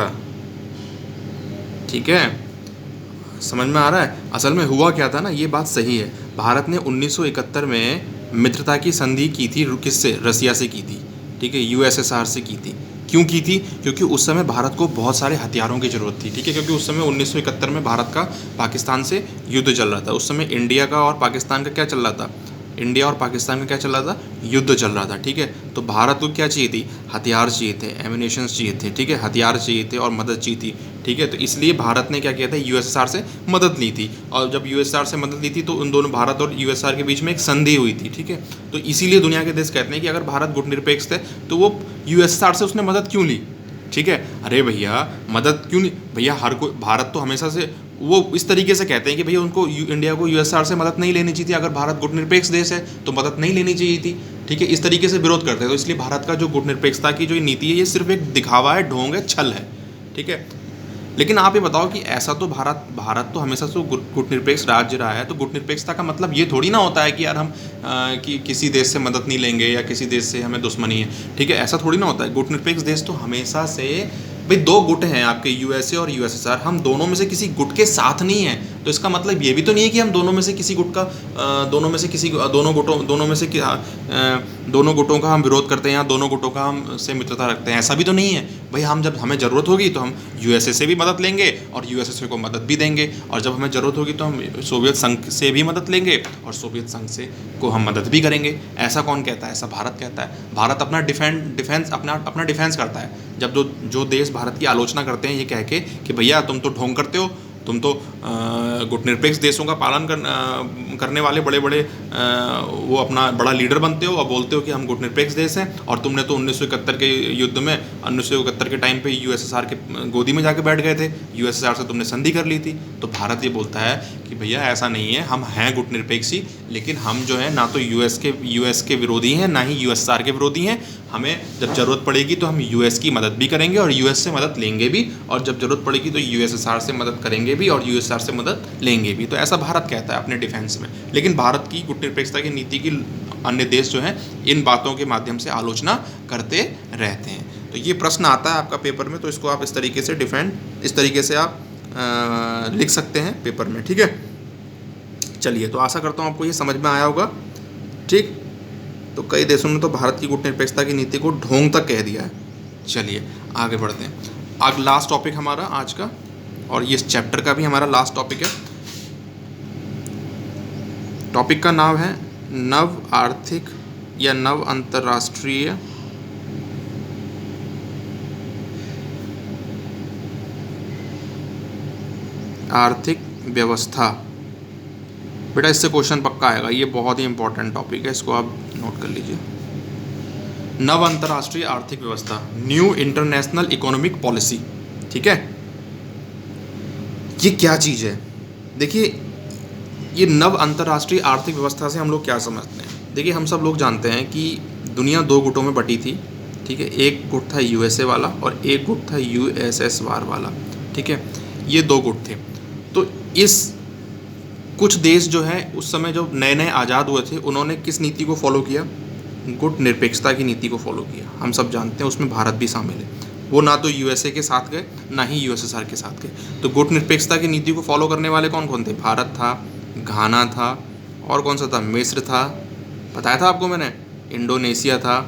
[SPEAKER 1] ठीक है, समझ में आ रहा है? असल में हुआ क्या था ना, ये बात सही है, भारत ने 1971 में मित्रता की संधि की थी, किससे? रसिया से की थी, ठीक है, यूएसएसआर से की थी। क्यों की थी? क्योंकि उस समय भारत को बहुत सारे हथियारों की ज़रूरत थी, ठीक है, क्योंकि उस समय 1971 में भारत का पाकिस्तान से युद्ध चल रहा था। उस समय इंडिया का और पाकिस्तान का क्या चल रहा था? इंडिया और पाकिस्तान का क्या चल रहा था? युद्ध चल रहा था, ठीक है। तो भारत को क्या चाहिए थी? हथियार चाहिए थे, एमिनेशंस चाहिए थे, ठीक है, हथियार चाहिए थे और मदद चाहिए थी, ठीक है। तो इसलिए भारत ने क्या किया था? यूएसएसआर से मदद ली थी, और जब यूएसएसआर से मदद ली थी तो उन दोनों, भारत और यूएसएसआर के बीच में एक संधि हुई थी, ठीक है। तो इसीलिए दुनिया के देश कहते हैं कि अगर भारत गुटनिरपेक्ष थे तो वो यूएसएसआर से उसने मदद क्यों ली? ठीक है, अरे भैया मदद क्यों नहीं भैया, हर कोई, भारत तो हमेशा से वो इस तरीके से कहते हैं कि भैया उनको इंडिया को यूएसएसआर से मदद नहीं लेनी चाहिए थी, अगर भारत गुटनिरपेक्ष देश है तो मदद नहीं लेनी चाहिए थी, ठीक है, इस तरीके से विरोध करते हैं। तो इसलिए भारत का जो गुटनिरपेक्षता की जो नीति है ये सिर्फ एक दिखावा है, ढोंग है, छल है, ठीक है। लेकिन आप ये बताओ कि ऐसा तो भारत तो हमेशा से गुटनिरपेक्ष राज्य रहा है, तो गुटनिरपेक्षता का मतलब ये थोड़ी ना होता है कि यार हम कि किसी देश से मदद नहीं लेंगे या किसी देश से हमें दुश्मनी है, ठीक है, ऐसा थोड़ी ना होता है। गुटनिरपेक्ष देश तो हमेशा से, भाई दो गुट हैं आपके, यूएसए और यूएसएसआर, हम दोनों में से किसी गुट के साथ नहीं है, तो इसका मतलब ये भी तो नहीं है कि हम दोनों में से किसी गुट का दोनों गुटों का हम विरोध करते हैं या दोनों गुटों का हम से मित्रता रखते हैं, ऐसा भी तो नहीं है भाई। हम जब हमें ज़रूरत होगी तो हम यूएसए से भी मदद लेंगे और यूएसए को मदद भी देंगे, और जब हमें ज़रूरत होगी तो हम सोवियत संघ से भी मदद लेंगे और सोवियत संघ से को हम मदद भी करेंगे। ऐसा कौन कहता है? ऐसा भारत कहता है। भारत अपना अपना डिफेंस करता है। जब जो देश भारत की आलोचना करते हैं ये कह के कि भैया तुम तो ढोंग करते हो, तुम तो गुटनिरपेक्ष देशों का पालन करने वाले बड़े बड़े वो अपना बड़ा लीडर बनते हो और बोलते हो कि हम गुटनिरपेक्ष देश हैं, और तुमने तो 1971 के युद्ध में 1971 के टाइम पे यूएसएसआर के गोदी में जाके बैठ गए थे, यूएसएसआर से तुमने संधि कर ली थी। तो भारत ये बोलता है कि भैया ऐसा नहीं है, हम हैं गुटनिरपेक्षी, लेकिन हम जो है ना तो यूएस के विरोधी हैं, ना ही यूएसएसआर के विरोधी हैं। हमें जब ज़रूरत पड़ेगी तो हम यूएस की मदद भी करेंगे और यूएस से मदद लेंगे भी, और जब ज़रूरत पड़ेगी तो यूएसएसआर से मदद करेंगे भी और यूएसएसआर से मदद लेंगे भी। तो ऐसा भारत कहता है अपने डिफेंस में। लेकिन भारत की गुटनिरपेक्षता की नीति की अन्य देश जो हैं इन बातों के माध्यम से आलोचना करते रहते हैं। तो ये प्रश्न आता है आपका पेपर में, तो इसको आप इस तरीके से आप लिख सकते हैं पेपर में, ठीक है। चलिए, तो आशा करता हूँ आपको ये समझ में आया होगा, ठीक। तो कई देशों ने तो भारत की गुटनिरपेक्षता की नीति को ढोंग तक कह दिया है। चलिए आगे बढ़ते हैं। अब लास्ट टॉपिक हमारा आज का, और ये इस चैप्टर का भी हमारा लास्ट टॉपिक है। टॉपिक का नाम है नव आर्थिक या नव अंतर्राष्ट्रीय आर्थिक व्यवस्था। बेटा इससे क्वेश्चन पक्का आएगा, ये बहुत ही इंपॉर्टेंट टॉपिक है, इसको आप नोट कर लीजिए। नव अंतर्राष्ट्रीय आर्थिक व्यवस्था, न्यू इंटरनेशनल इकोनॉमिक पॉलिसी, ठीक है। ये क्या चीज़ है? देखिए, ये नव अंतर्राष्ट्रीय आर्थिक व्यवस्था से हम लोग क्या समझते हैं? देखिए, हम सब लोग जानते हैं कि दुनिया दो गुटों में बटी थी, ठीक है। एक गुट था यूएसए वाला और एक गुट था यूएसएसआर वाला, ठीक है। ये दो गुट थे। तो इस कुछ देश जो है उस समय जो नए नए आज़ाद हुए थे, उन्होंने किस नीति को फॉलो किया? गुटनिरपेक्षता की नीति को फॉलो किया। हम सब जानते हैं उसमें भारत भी शामिल है। वो ना तो यूएसए के साथ गए ना ही यूएसएसआर के साथ गए। तो गुटनिरपेक्षता की नीति को फॉलो करने वाले कौन कौन थे? भारत था, घाना था, और कौन सा था? मिस्र था, बताया था आपको मैंने, इंडोनेशिया था।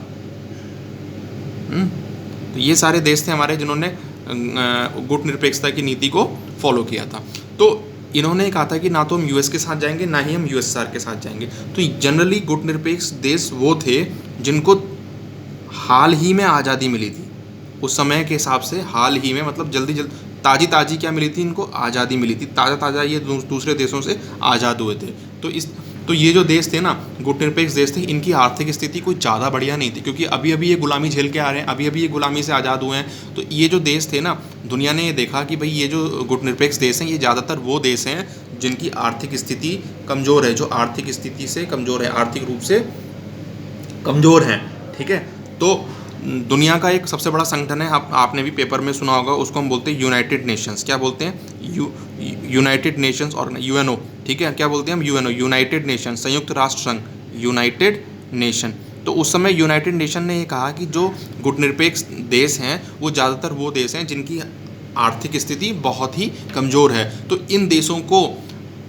[SPEAKER 1] तो ये सारे देश थे हमारे जिन्होंने गुटनिरपेक्षता की नीति को फॉलो किया था। तो इन्होंने कहा था कि ना तो हम यूएस के साथ जाएंगे ना ही हम यूएसएसआर के साथ जाएंगे। तो जनरली गुटनिरपेक्ष देश वो थे जिनको हाल ही में आज़ादी मिली थी, उस समय के हिसाब से हाल ही में, मतलब जल्दी ताज़ी ताज़ी क्या मिली थी इनको, आज़ादी मिली थी, ताज़ा ताज़ा ये दूसरे देशों से आज़ाद हुए थे। तो ये जो देश थे ना, गुटनिरपेक्ष देश थे, इनकी आर्थिक स्थिति कोई ज़्यादा बढ़िया नहीं थी, क्योंकि अभी अभी ये गुलामी झेल के आ रहे हैं, अभी अभी ये गुलामी से आज़ाद हुए हैं। तो ये जो देश थे ना, दुनिया ने ये देखा कि भाई ये जो गुटनिरपेक्ष देश हैं, ये ज़्यादातर वो देश हैं जिनकी आर्थिक स्थिति कमज़ोर है, जो आर्थिक स्थिति से कमज़ोर है, आर्थिक रूप से कमज़ोर हैं। ठीक है, तो दुनिया का एक सबसे बड़ा संगठन है, आपने भी पेपर में सुना होगा, उसको हम बोलते हैं यूनाइटेड नेशंस। क्या बोलते हैं? यूनाइटेड नेशंस और यूएनओ। ठीक है, क्या बोलते हैं हम? यूएनओ, यूनाइटेड नेशन, संयुक्त राष्ट्र संघ, यूनाइटेड नेशन। तो उस समय यूनाइटेड नेशन ने ये कहा कि जो गुटनिरपेक्ष देश हैं वो ज़्यादातर वो देश हैं जिनकी आर्थिक स्थिति बहुत ही कमज़ोर है। तो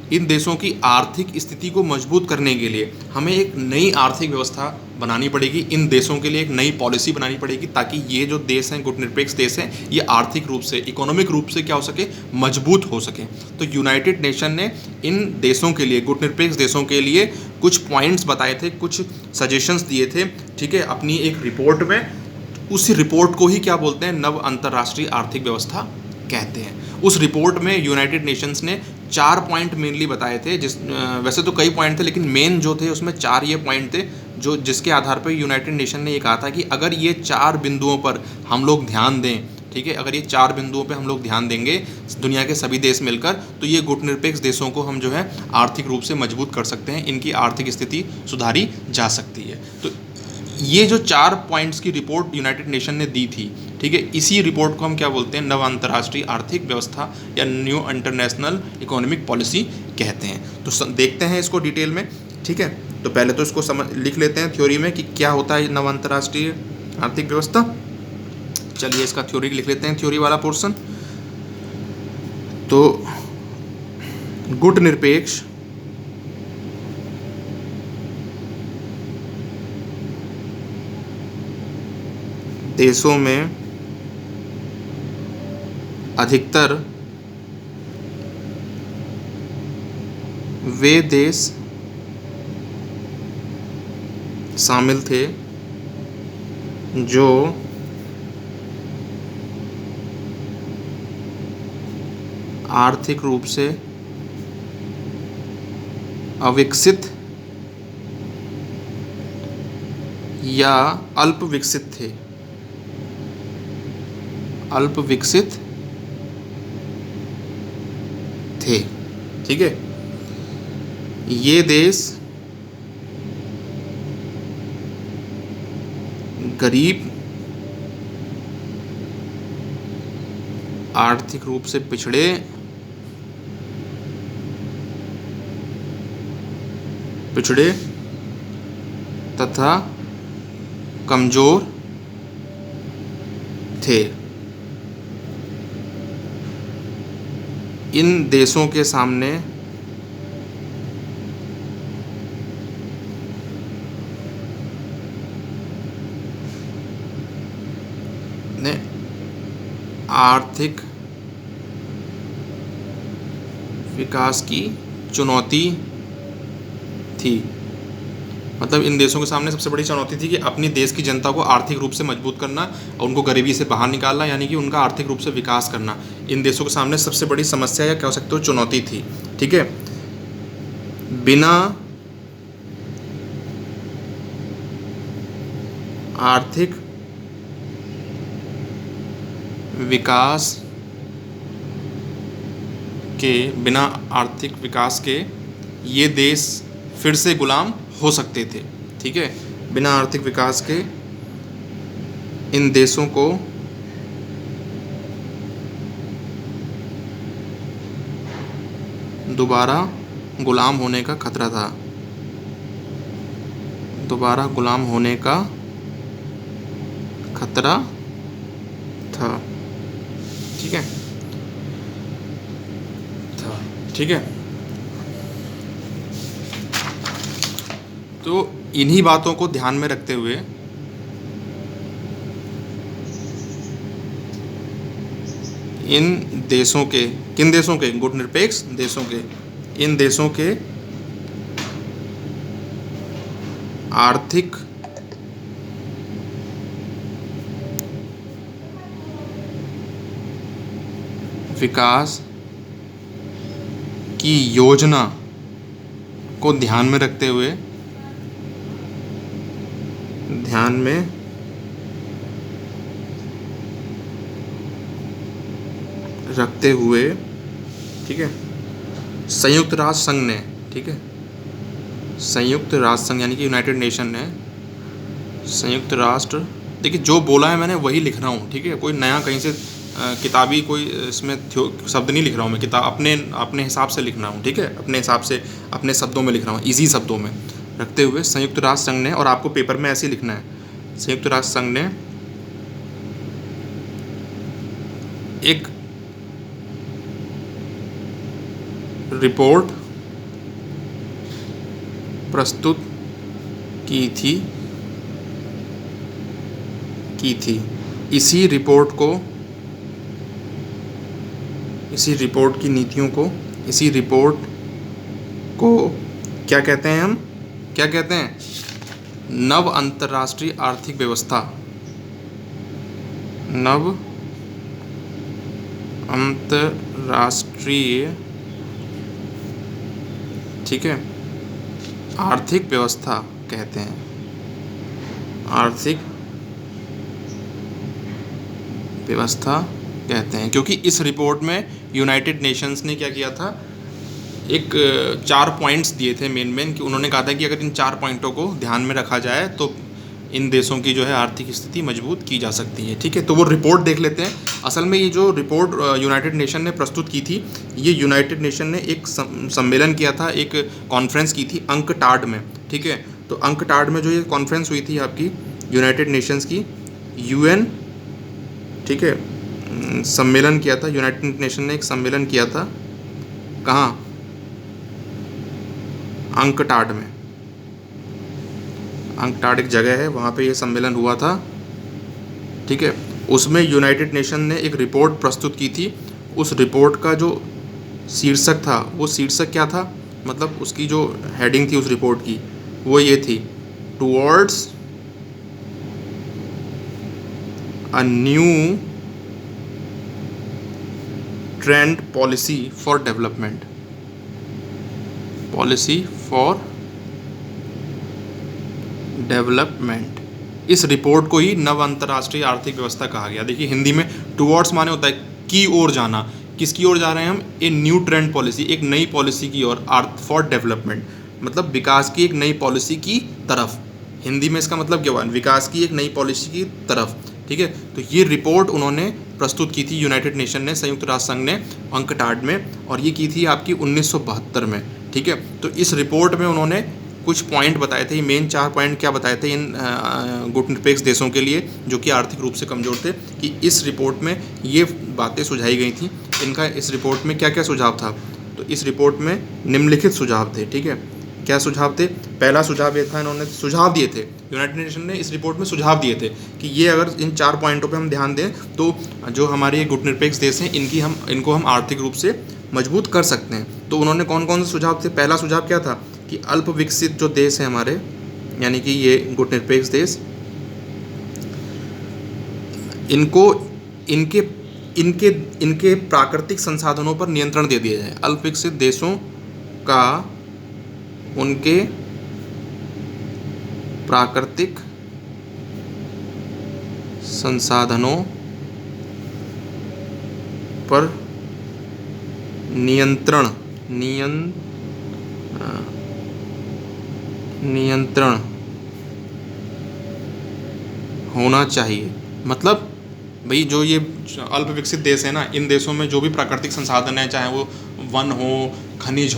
[SPEAKER 1] इन देशों की आर्थिक स्थिति को मजबूत करने के लिए हमें एक नई आर्थिक व्यवस्था बनानी पड़ेगी, इन देशों के लिए एक नई पॉलिसी बनानी पड़ेगी, ताकि ये जो देश हैं, गुटनिरपेक्ष देश हैं, ये आर्थिक रूप से, इकोनॉमिक रूप से क्या हो सके, मजबूत हो सके। तो यूनाइटेड नेशन ने इन देशों के लिए, गुटनिरपेक्ष देशों के लिए कुछ पॉइंट्स बताए थे, कुछ सजेशंस दिए थे। ठीक है, अपनी एक रिपोर्ट में। उसी रिपोर्ट को ही क्या बोलते हैं? नव अंतर्राष्ट्रीय आर्थिक व्यवस्था कहते हैं। उस रिपोर्ट में यूनाइटेड नेशंस ने 4 पॉइंट मेनली बताए थे, वैसे तो कई पॉइंट थे, लेकिन मेन जो थे उसमें 4 ये पॉइंट थे जिसके आधार पर यूनाइटेड नेशन ने ये कहा था कि अगर ये 4 बिंदुओं पर हम लोग ध्यान दें, ठीक है, अगर ये 4 बिंदुओं पे हम लोग ध्यान देंगे, दुनिया के सभी देश मिलकर, तो ये गुटनिरपेक्ष देशों को हम जो है आर्थिक रूप से मजबूत कर सकते हैं, इनकी आर्थिक स्थिति सुधारी जा सकती है। तो ये जो 4 पॉइंट्स की रिपोर्ट यूनाइटेड नेशन ने दी थी, ठीक है, इसी रिपोर्ट को हम क्या बोलते हैं? नव अंतर्राष्ट्रीय आर्थिक व्यवस्था या न्यू इंटरनेशनल इकोनॉमिक पॉलिसी कहते हैं। तो देखते हैं इसको डिटेल में। ठीक है, तो पहले तो इसको लिख लेते हैं थ्योरी में कि क्या होता है नव अंतर्राष्ट्रीय आर्थिक व्यवस्था। चलिए इसका थ्योरी लिख लेते हैं, थ्योरी वाला पोर्शन। तो गुटनिरपेक्ष देशों में अधिकतर वे देश शामिल थे जो आर्थिक रूप से अविकसित या अल्प विकसित थे, अल्प विकसित थे। ठीक है, ये देश गरीब, आर्थिक रूप से पिछड़े तथा कमजोर थे। इन देशों के सामने आर्थिक विकास की चुनौती थी। मतलब इन देशों के सामने सबसे बड़ी चुनौती थी कि अपनी देश की जनता को आर्थिक रूप से मजबूत करना और उनको गरीबी से बाहर निकालना, यानी कि उनका आर्थिक रूप से विकास करना इन देशों के सामने सबसे बड़ी समस्या या कह सकते हो चुनौती थी। ठीक है, बिना आर्थिक विकास के ये देश फिर से गुलाम हो सकते थे। ठीक है, बिना आर्थिक विकास के इन देशों को दोबारा गुलाम होने का खतरा था, दोबारा गुलाम होने का खतरा था। ठीक है, ठीक है, तो इन्हीं बातों को ध्यान में रखते हुए इन देशों के, किन देशों के, गुटनिरपेक्ष देशों के, इन देशों के आर्थिक विकास की योजना को ध्यान में रखते हुए, ठीक है, संयुक्त राष्ट्र संघ ने, ठीक है, संयुक्त राष्ट्र संघ यानी कि यूनाइटेड नेशन ने, संयुक्त राष्ट्र, देखिए जो बोला है मैंने वही लिख रहा हूँ, ठीक है, कोई नया कहीं से किताबी कोई इसमें शब्द नहीं लिख रहा हूँ मैं, किताब अपने हिसाब से लिख रहा हूँ, ठीक है, अपने हिसाब से अपने शब्दों में लिख रहा हूँ, इजी शब्दों में रखते हुए संयुक्त राष्ट्र संघ ने, और आपको पेपर में ऐसे ही लिखना है, संयुक्त राष्ट्र संघ ने एक रिपोर्ट प्रस्तुत की थी। इसी रिपोर्ट की नीतियों को, इसी रिपोर्ट को क्या कहते हैं हम, क्या कहते हैं, नव अंतर्राष्ट्रीय आर्थिक व्यवस्था, नव अंतर्राष्ट्रीय, ठीक है, आर्थिक व्यवस्था कहते हैं, आर्थिक व्यवस्था कहते हैं, क्योंकि इस रिपोर्ट में यूनाइटेड नेशंस ने क्या किया था, एक 4 पॉइंट्स दिए थे मेन कि उन्होंने कहा था कि अगर इन 4 पॉइंटों को ध्यान में रखा जाए तो इन देशों की जो है आर्थिक स्थिति मजबूत की जा सकती है, ठीक है। तो वो रिपोर्ट देख लेते हैं। असल में ये जो रिपोर्ट यूनाइटेड नेशन ने प्रस्तुत की थी, ये यूनाइटेड नेशन ने एक सम्मेलन किया था, एक कॉन्फ्रेंस की थी अंकटाड में, ठीक है। तो अंकटाड में जो ये कॉन्फ्रेंस हुई थी आपकी यूनाइटेड नेशंस की, UN, ठीक है, सम्मेलन किया था, यूनाइटेड नेशन ने एक सम्मेलन किया था, कहाँ, अंकटाड में, अंकटाड एक जगह है, वहाँ पे ये सम्मेलन हुआ था, ठीक है। उसमें यूनाइटेड नेशन ने एक रिपोर्ट प्रस्तुत की थी। उस रिपोर्ट का जो शीर्षक था, वो शीर्षक क्या था, मतलब उसकी जो हेडिंग थी उस रिपोर्ट की, वो ये थी, towards a new trend policy for development, policy for development. इस रिपोर्ट को ही नव अंतर्राष्ट्रीय आर्थिक व्यवस्था कहा गया। देखिए हिंदी में टुवर्ड्स माने होता है की ओर जाना, किसकी ओर जा रहे हैं हम, ए न्यू ट्रेंड पॉलिसी, एक नई पॉलिसी की ओर, फॉर डेवलपमेंट मतलब विकास की एक नई पॉलिसी की तरफ। हिंदी में इसका मतलब क्या हुआ, विकास की एक नई पॉलिसी की तरफ, ठीक है। तो ये रिपोर्ट उन्होंने प्रस्तुत की थी यूनाइटेड नेशन ने, संयुक्त राष्ट्र संघ ने, अंकटाड में, और ये की थी आपकी 1972 में, ठीक है। तो इस रिपोर्ट में उन्होंने कुछ पॉइंट बताए थे, मेन 4 पॉइंट क्या बताए थे इन गुटनिरपेक्ष देशों के लिए जो कि आर्थिक रूप से कमज़ोर थे, कि इस रिपोर्ट में ये बातें सुझाई गई थी। इनका इस रिपोर्ट में क्या क्या सुझाव था, तो इस रिपोर्ट में निम्नलिखित सुझाव थे, ठीक है। क्या सुझाव थे, पहला सुझाव ये था, इन्होंने सुझाव दिए थे, यूनाइटेड नेशन ने इस रिपोर्ट में सुझाव दिए थे कि ये अगर इन 4 पॉइंटों पे हम ध्यान दें तो जो हमारे ये गुटनिरपेक्ष देश हैं इनको हम आर्थिक रूप से मजबूत कर सकते हैं। तो उन्होंने कौन कौन से सुझाव थे, पहला सुझाव क्या था कि अल्प विकसित जो देश हैं हमारे, यानी कि ये गुटनिरपेक्ष देश, इनको इनके प्राकृतिक संसाधनों पर नियंत्रण दे दिया जाए। अल्प विकसित देशों का उनके प्राकृतिक संसाधनों पर नियंत्रण होना चाहिए। मतलब भाई जो ये अल्प विकसित देश है ना, इन देशों में जो भी प्राकृतिक संसाधन है, चाहे वो वन हो, खनिज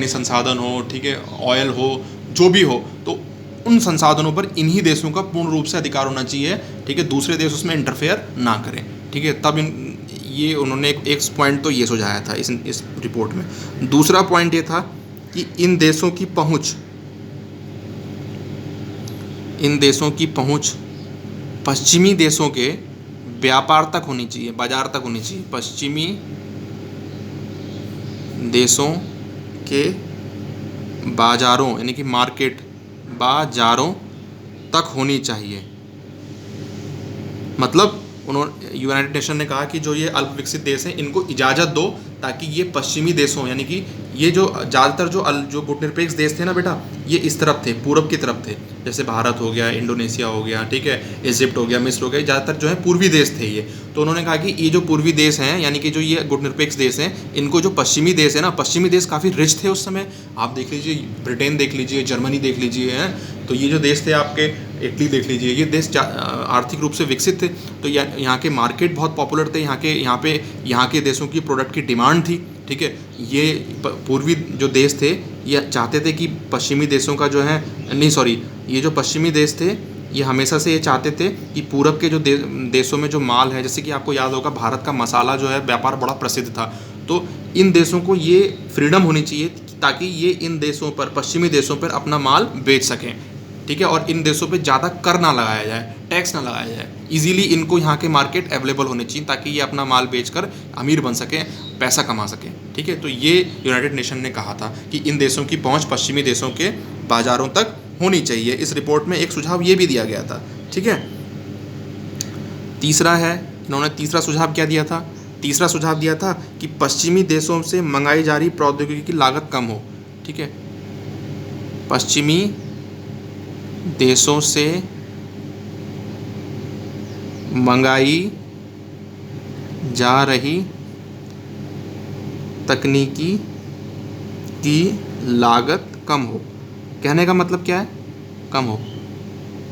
[SPEAKER 1] संसाधन हो, ठीक है, ऑयल हो, जो भी हो, तो उन संसाधनों पर इन्हीं देशों का पूर्ण रूप से अधिकार होना चाहिए, ठीक है। दूसरे देश उसमें इंटरफेयर ना करें, ठीक है। तब ये उन्होंने एक पॉइंट तो ये सुझाया था इस रिपोर्ट में। दूसरा पॉइंट ये था कि इन देशों की पहुंच इन देशों की पहुंच पश्चिमी देशों के व्यापार तक होनी चाहिए, बाजार तक होनी चाहिए। पश्चिमी देशों के बाजारों यानी कि मार्केट, बाजारों तक होनी चाहिए। मतलब उन्होंने, यूनाइटेड नेशन ने कहा कि जो ये अल्प विकसित देश हैं इनको इजाज़त दो ताकि ये पश्चिमी देशों यानी कि ये जो ज़्यादातर जो गुटनिरपेक्ष देश थे ना बेटा, ये इस तरफ थे, पूरब की तरफ थे। जैसे भारत हो गया, इंडोनेशिया हो गया, ठीक है, इजिप्ट हो गया, मिस्र हो गया, ज़्यादातर जो है पूर्वी देश थे ये। तो उन्होंने कहा कि ये जो पूर्वी देश हैं यानी कि जो ये गुटनिरपेक्ष देश हैं, इनको जो पश्चिमी देश है ना, पश्चिमी देश काफ़ी रिच थे उस समय। आप देख लीजिए, ब्रिटेन देख लीजिए, जर्मनी देख लीजिए, हैं। तो ये जो देश थे आपके, इटली देख लीजिए, ये देश आर्थिक रूप से विकसित थे। तो यहाँ के मार्केट बहुत पॉपुलर थे, यहाँ के देशों की प्रोडक्ट की डिमांड थी, ठीक है। ये पूर्वी जो देश थे ये चाहते थे कि पश्चिमी देशों का जो है, नहीं सॉरी, ये जो पश्चिमी देश थे ये हमेशा से ये चाहते थे कि पूरब के जो देशों में जो माल है, जैसे कि आपको याद होगा भारत का मसाला जो है व्यापार बड़ा प्रसिद्ध था, तो इन देशों को ये फ्रीडम होनी चाहिए ताकि ये इन देशों पर, पश्चिमी देशों पर अपना माल बेच सकें, ठीक है। और इन देशों पे ज़्यादा कर ना लगाया जाए, टैक्स ना लगाया जाए, इजीली इनको यहाँ के मार्केट अवेलेबल होने चाहिए ताकि ये अपना माल बेचकर अमीर बन सकें, पैसा कमा सकें, ठीक है। तो ये यूनाइटेड नेशन ने कहा था कि इन देशों की पहुँच पश्चिमी देशों के बाज़ारों तक होनी चाहिए। इस रिपोर्ट में एक सुझाव ये भी दिया गया था, ठीक है। तीसरा है, इन्होंने तीसरा सुझाव क्या दिया था? तीसरा सुझाव दिया था कि पश्चिमी देशों से मंगाई जा रही प्रौद्योगिकी की लागत कम हो, ठीक है। पश्चिमी देशों से मंगाई जा रही तकनीकी की लागत कम हो। कहने का मतलब क्या है? कम हो,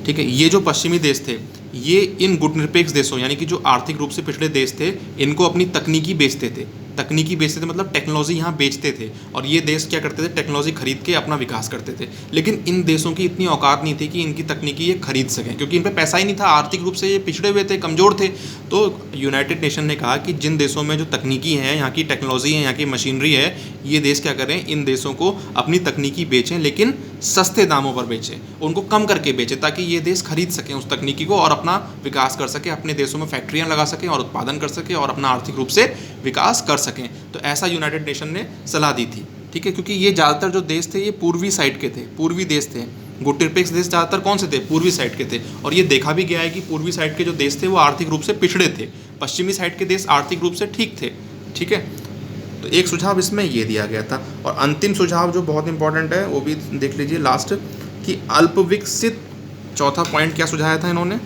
[SPEAKER 1] ठीक है। ये जो पश्चिमी देश थे ये इन गुटनिरपेक्ष देशों यानी कि जो आर्थिक रूप से पिछड़े देश थे इनको अपनी तकनीकी बेचते थे। तकनीकी बेचते थे मतलब टेक्नोलॉजी यहाँ बेचते थे, और ये देश क्या करते थे? टेक्नोलॉजी खरीद के अपना विकास करते थे। लेकिन इन देशों की इतनी औकात नहीं थी कि इनकी तकनीकी ये खरीद सकें, क्योंकि इन पे पैसा ही नहीं था, आर्थिक रूप से ये पिछड़े हुए थे, कमज़ोर थे। तो यूनाइटेड नेशन ने कहा कि जिन देशों में जो तकनीकी है, यहाँ की टेक्नोलॉजी है, यहाँ की मशीनरी है, ये देश क्या करें? इन देशों को अपनी तकनीकी बेचें, लेकिन सस्ते दामों पर बेचें, उनको कम करके बेचें ताकि ये देश खरीद सकें उस तकनीकी को और अपना विकास कर सकें, अपने देशों में फैक्ट्रियाँ लगा सकें और उत्पादन कर सकें और अपना आर्थिक रूप से विकास कर सकें। तो ऐसा यूनाइटेड नेशन ने सलाह दी थी, ठीक है। क्योंकि ये ज़्यादातर जो देश थे ये पूर्वी साइड के थे, पूर्वी देश थे। गुटनिरपेक्ष देश ज़्यादातर कौन से थे? पूर्वी साइड के थे। और ये देखा भी गया है कि पूर्वी साइड के जो देश थे वो आर्थिक रूप से पिछड़े थे, पश्चिमी साइड के देश आर्थिक रूप से ठीक थे, ठीक है। तो एक सुझाव इसमें ये दिया गया था। और अंतिम सुझाव जो बहुत इंपॉर्टेंट है वो भी देख लीजिए लास्ट, कि अल्पविकसित, चौथा पॉइंट क्या सुझाया था इन्होंने?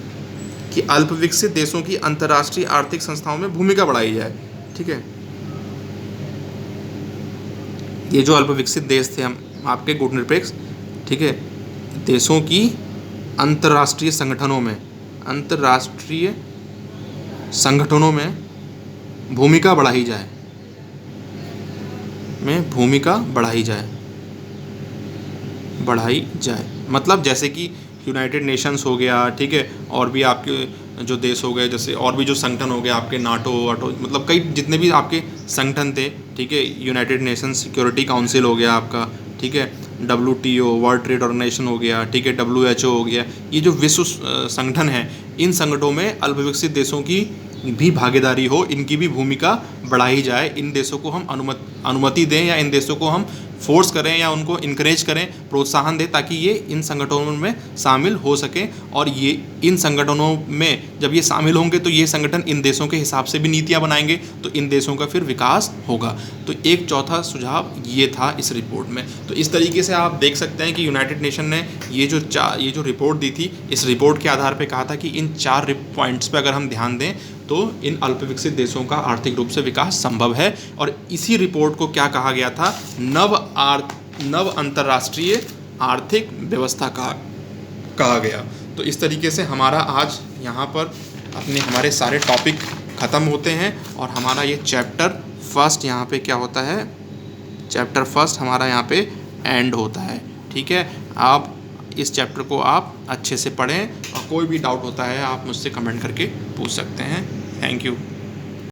[SPEAKER 1] कि अल्पविकसित देशों की अंतर्राष्ट्रीय आर्थिक संस्थाओं में भूमिका बढ़ाई जाए, ठीक है। ये जो अल्पविकसित देश थे हम आपके गुटनिरपेक्ष, ठीक है, देशों की अंतर्राष्ट्रीय संगठनों में, अंतर्राष्ट्रीय संगठनों में भूमिका बढ़ाई जाए, में भूमिका बढ़ाई जाए। मतलब जैसे कि यूनाइटेड नेशंस हो गया, ठीक है, और भी आपके जो देश हो गए, जैसे और भी जो संगठन हो गए आपके, नाटो मतलब कई जितने भी आपके संगठन थे, ठीक है, यूनाइटेड नेशन सिक्योरिटी काउंसिल हो गया आपका, ठीक है, WTO वर्ल्ड ट्रेड ऑर्गेनाइजेशन हो गया, ठीक है, WHO हो गया, ये जो विश्व संगठन है, इन संगठनों में अल्पविकसित देशों की भी भागीदारी हो, इनकी भी भूमिका बढ़ाई जाए। इन देशों को हम अनुमति दें या इन देशों को हम फोर्स करें या उनको इनकरेज करें, प्रोत्साहन दें, ताकि ये इन संगठनों में शामिल हो सकें। और ये इन संगठनों में जब ये शामिल होंगे तो ये संगठन इन देशों के हिसाब से भी नीतियाँ बनाएंगे, तो इन देशों का फिर विकास होगा। तो एक चौथा सुझाव ये था इस रिपोर्ट में। तो इस तरीके से आप देख सकते हैं कि यूनाइटेड नेशन ने ये जो रिपोर्ट दी थी, इस रिपोर्ट के आधार पर कहा था कि इन 4 पॉइंट्स पर अगर हम ध्यान दें तो इन अल्पविकसित देशों का आर्थिक रूप से विकास संभव है। और इसी रिपोर्ट को क्या कहा गया था? नव अंतर्राष्ट्रीय आर्थिक व्यवस्था कहा गया। तो इस तरीके से हमारा आज यहाँ पर हमारे सारे टॉपिक ख़त्म होते हैं और हमारा ये चैप्टर फर्स्ट यहाँ पे क्या होता है? चैप्टर फर्स्ट हमारा यहाँ पे एंड होता है, ठीक है। आप इस चैप्टर को आप अच्छे से पढ़ें और कोई भी डाउट होता है आप मुझसे कमेंट करके पूछ सकते हैं। Thank you.